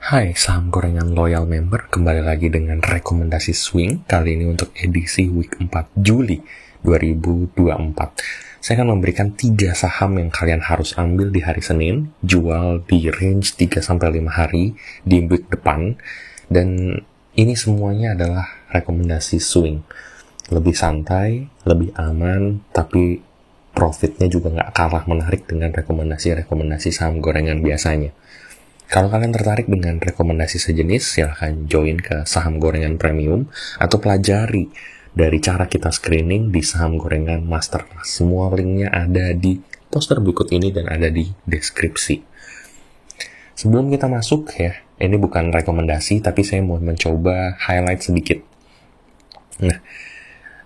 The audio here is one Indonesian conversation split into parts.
Hai saham gorengan loyal member, kembali lagi dengan rekomendasi swing, kali ini untuk edisi week 4 Juli 2024. Saya akan memberikan 3 saham yang kalian harus ambil di hari Senin, jual di range 3-5 hari di week depan, dan ini semuanya adalah rekomendasi swing. Lebih santai, lebih aman, tapi profitnya juga nggak kalah menarik dengan rekomendasi-rekomendasi saham gorengan biasanya. Kalau kalian tertarik dengan rekomendasi sejenis, silahkan join ke saham gorengan premium atau pelajari dari cara kita screening di saham gorengan masterclass. Semua linknya ada di poster berikut ini dan ada di deskripsi. Sebelum kita masuk ya, ini bukan rekomendasi tapi saya mau mencoba highlight sedikit. Nah,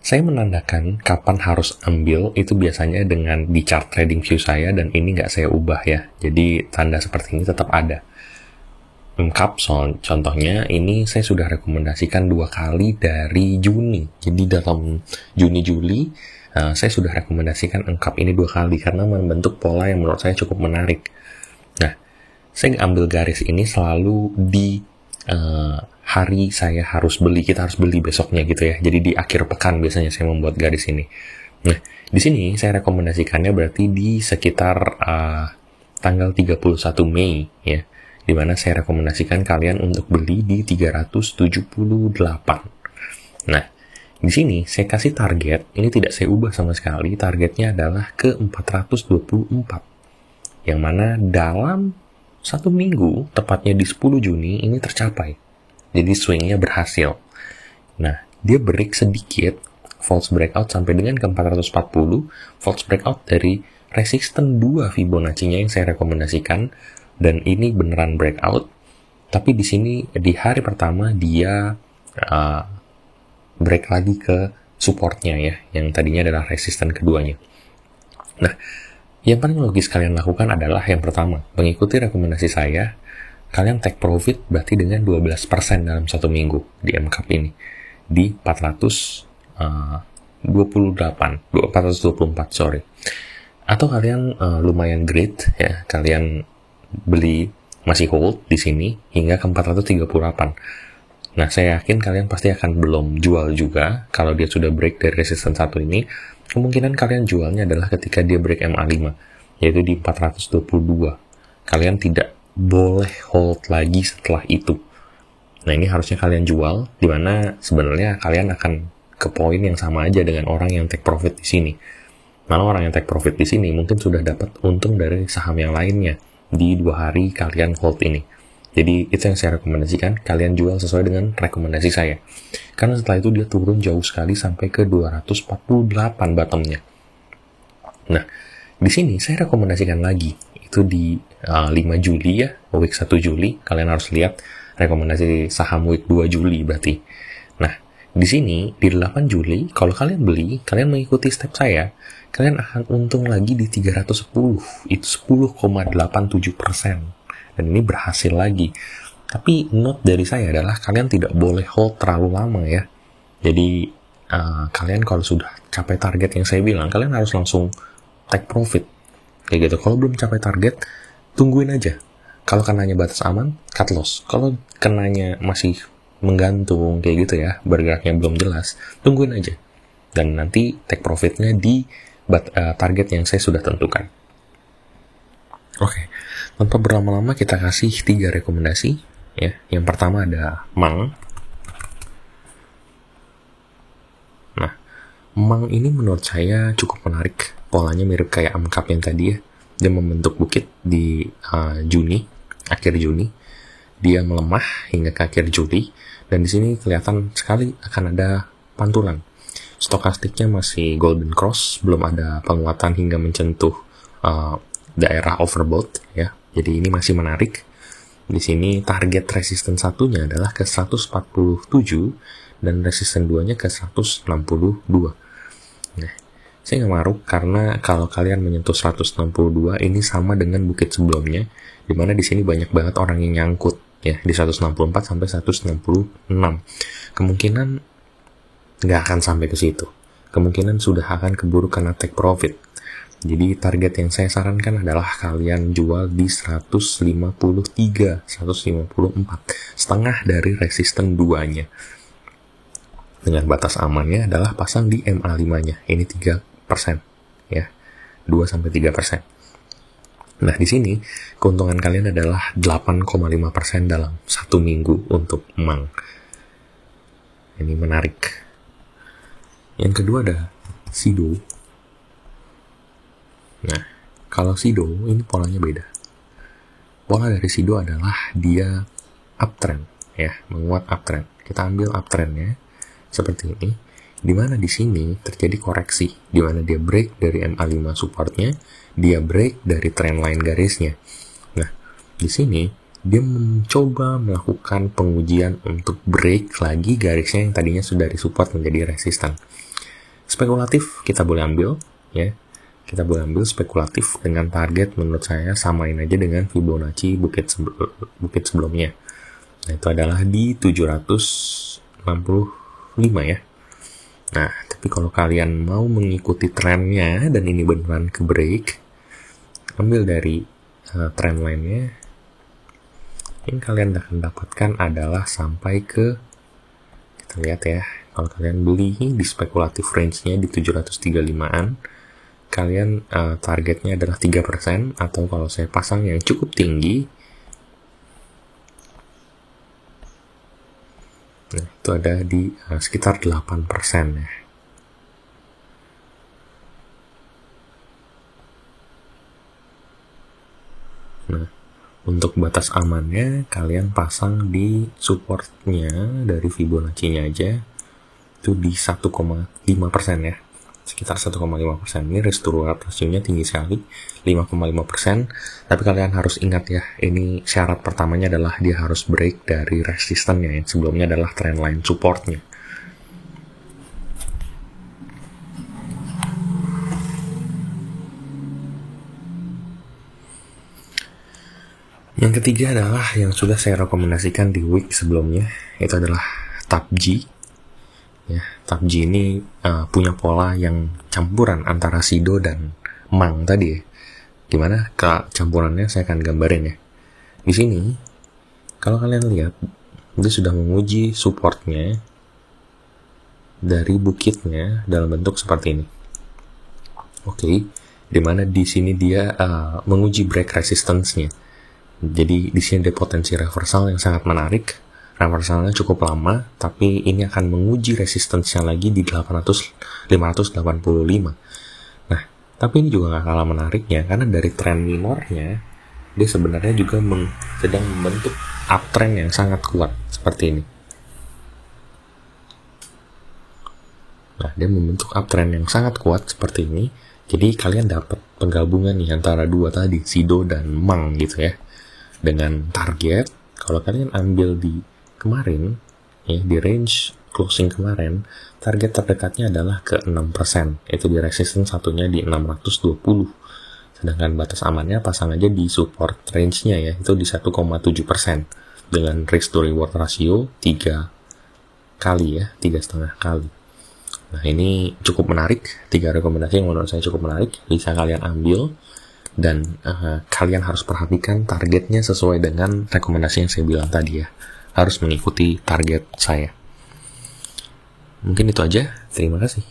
saya menandakan kapan harus ambil itu biasanya dengan di chart trading view saya, dan ini nggak saya ubah ya. Jadi tanda seperti ini tetap ada. Lengkap, contohnya ini saya sudah rekomendasikan 2 kali dari Juni. Jadi dalam Juni-Juli saya sudah rekomendasikan engkap ini 2 kali karena membentuk pola yang menurut saya cukup menarik. Nah, saya ambil garis ini selalu di hari saya harus beli, kita harus beli besoknya gitu ya. Jadi di akhir pekan biasanya saya membuat garis ini. Nah, di sini saya rekomendasikannya berarti di sekitar tanggal 31 Mei ya, di mana saya rekomendasikan kalian untuk beli di 378. Nah, di sini saya kasih target, ini tidak saya ubah sama sekali, targetnya adalah ke 424. Yang mana dalam 1 minggu, tepatnya di 10 Juni, ini tercapai. Jadi swingnya berhasil. Nah, dia break sedikit, false breakout sampai dengan ke 440, false breakout dari resisten 2 Fibonacci-nya yang saya rekomendasikan, dan ini beneran breakout. Tapi di sini di hari pertama dia break lagi ke supportnya ya, yang tadinya adalah resisten keduanya. Nah, yang paling logis kalian lakukan adalah yang pertama, mengikuti rekomendasi saya. Kalian take profit berarti dengan 12% dalam 1 minggu di MCAP ini, di 424, sorry. Atau kalian lumayan great ya, kalian beli masih hold di sini hingga ke 438. Nah, saya yakin kalian pasti akan belum jual juga kalau dia sudah break dari resistance 1 ini. Kemungkinan kalian jualnya adalah ketika dia break MA5, yaitu di 422. Kalian tidak boleh hold lagi setelah itu. Nah, ini harusnya kalian jual, di mana sebenarnya kalian akan ke poin yang sama aja dengan orang yang take profit di sini. Malah orang yang take profit di sini mungkin sudah dapat untung dari saham yang lainnya di 2 hari kalian hold ini. Jadi itu yang saya rekomendasikan, kalian jual sesuai dengan rekomendasi saya. Karena setelah itu dia turun jauh sekali sampai ke 248 bottomnya. Nah, di sini saya rekomendasikan lagi, itu di 5 Juli ya, week 1 Juli, kalian harus lihat rekomendasi saham week 2 Juli berarti. Nah, di sini di 8 Juli, kalau kalian beli, kalian mengikuti step saya, kalian akan untung lagi di 310, itu 10,87%. Dan ini berhasil lagi. Tapi note dari saya adalah kalian tidak boleh hold terlalu lama ya. Jadi kalian kalau sudah capai target yang saya bilang, kalian harus langsung take profit. Kayak gitu. Kalau belum capai target, tungguin aja. Kalau kenanya batas aman, cut loss. Kalau kenanya masih menggantung kayak gitu ya, bergeraknya belum jelas, tungguin aja. Dan nanti take profitnya di target yang saya sudah tentukan. Oke, tanpa berlama-lama kita kasih 3 rekomendasi ya. Yang pertama ada Mang. Nah, Mang ini menurut saya cukup menarik. Polanya mirip kayak AMCAP yang tadi ya. Dia membentuk bukit di akhir Juni. Dia melemah hingga ke akhir Juli, dan di sini kelihatan sekali akan ada pantulan. Stokastiknya masih golden cross, belum ada penguatan hingga mencentuh daerah overbought ya. Jadi ini masih menarik. Di sini target resisten satunya adalah ke 147 dan resisten 2-nya ke 162. Nah, saya nggak maruk karena kalau kalian menyentuh 162 ini sama dengan bukit sebelumnya, di mana di sini banyak banget orang yang nyangkut ya di 164 sampai 166. Kemungkinan nggak akan sampai ke situ. Kemungkinan sudah akan keburu kena take profit. Jadi target yang saya sarankan adalah kalian jual di 153, 154, setengah dari resisten 2-nya. Dengan batas amannya adalah pasang di MA5-nya, ini 3%, ya, 2-3%. Nah, di sini keuntungan kalian adalah 8,5% dalam 1 minggu untuk mang. Ini menarik. Yang kedua ada Sido. Nah, kalau Sido ini polanya beda. Pola dari Sido adalah dia uptrend, ya, menguat uptrend. Kita ambil uptrendnya seperti ini, di mana di sini terjadi koreksi, di mana dia break dari MA5 supportnya, dia break dari trendline garisnya. Nah, di sini dia mencoba melakukan pengujian untuk break lagi garisnya yang tadinya sudah disupport menjadi resisten. Spekulatif kita boleh ambil, ya. Kita boleh ambil spekulatif dengan target menurut saya samain aja dengan Fibonacci bukit sebelumnya. Nah, itu adalah di 765 ya. Nah, tapi kalau kalian mau mengikuti trennya dan ini beneran ke break, ambil dari trend line-nya, yang kalian akan dapatkan adalah sampai ke, kita lihat ya, kalau kalian beli di spekulatif range-nya di 735-an, kalian targetnya adalah 3%, atau kalau saya pasang yang cukup tinggi, nah, itu ada di sekitar 8% ya. Nah, untuk batas amannya, kalian pasang di supportnya dari Fibonacci-nya aja, itu di 1,5% ya. Sekitar 1,5%. Ini risk to reward ratio-nya tinggi sekali, 5,5%. Tapi kalian harus ingat ya, ini syarat pertamanya adalah dia harus break dari resistannya yang sebelumnya adalah trendline supportnya. Yang ketiga adalah yang sudah saya rekomendasikan di week sebelumnya, itu adalah TAPJ. Ya, TAPJ ini punya pola yang campuran antara Sido dan Mang tadi ya. Gimana campurannya saya akan gambarin ya. Di sini, kalau kalian lihat, dia sudah menguji supportnya dari bukitnya dalam bentuk seperti ini. Oke, dimana di sini dia menguji break resistance-nya. Jadi di sini ada potensi reversal yang sangat menarik. Reversalnya cukup lama, tapi ini akan menguji resistance-nya lagi di 585. Nah, tapi ini juga nggak kalah menariknya, karena dari tren minornya, dia sebenarnya juga sedang membentuk uptrend yang sangat kuat, seperti ini. Nah, dia membentuk uptrend yang sangat kuat, seperti ini. Jadi, kalian dapat penggabungan nih antara dua tadi, Sido dan Mang gitu ya. Dengan target, kalau kalian ambil di kemarin, ya, di range closing kemarin, target terdekatnya adalah ke 6%, itu di resistance satunya di 620. Sedangkan batas amannya pasang aja di support range-nya ya, itu di 1,7%, dengan risk to reward ratio 3 kali ya, 3,5 kali. Nah, ini cukup menarik, 3 rekomendasi yang menurut saya cukup menarik, bisa kalian ambil. Dan kalian harus perhatikan targetnya sesuai dengan rekomendasi yang saya bilang tadi ya. Harus mengikuti target saya. Mungkin itu aja. Terima kasih.